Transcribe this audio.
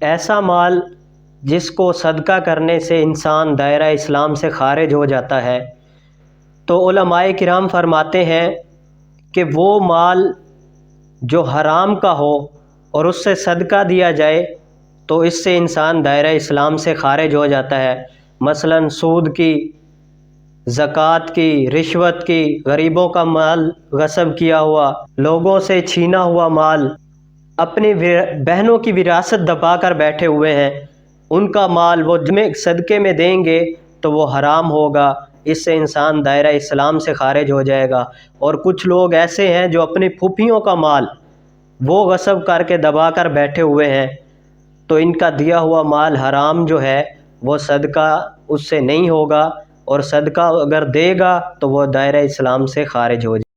ایسا مال جس کو صدقہ کرنے سے انسان دائرہ اسلام سے خارج ہو جاتا ہے، تو علماء کرام فرماتے ہیں کہ وہ مال جو حرام کا ہو اور اس سے صدقہ دیا جائے تو اس سے انسان دائرہ اسلام سے خارج ہو جاتا ہے۔ مثلاً سود کی، زکوٰۃ کی، رشوت کی، غریبوں کا مال غصب کیا ہوا، لوگوں سے چھینا ہوا مال، اپنی بہنوں کی وراثت دبا کر بیٹھے ہوئے ہیں، ان کا مال وہ صدقے میں دیں گے تو وہ حرام ہوگا، اس سے انسان دائرہ اسلام سے خارج ہو جائے گا۔ اور کچھ لوگ ایسے ہیں جو اپنی پھوپھیوں کا مال وہ غصب کر کے دبا کر بیٹھے ہوئے ہیں، تو ان کا دیا ہوا مال حرام جو ہے وہ صدقہ اس سے نہیں ہوگا، اور صدقہ اگر دے گا تو وہ دائرہ اسلام سے خارج ہو جائے گا۔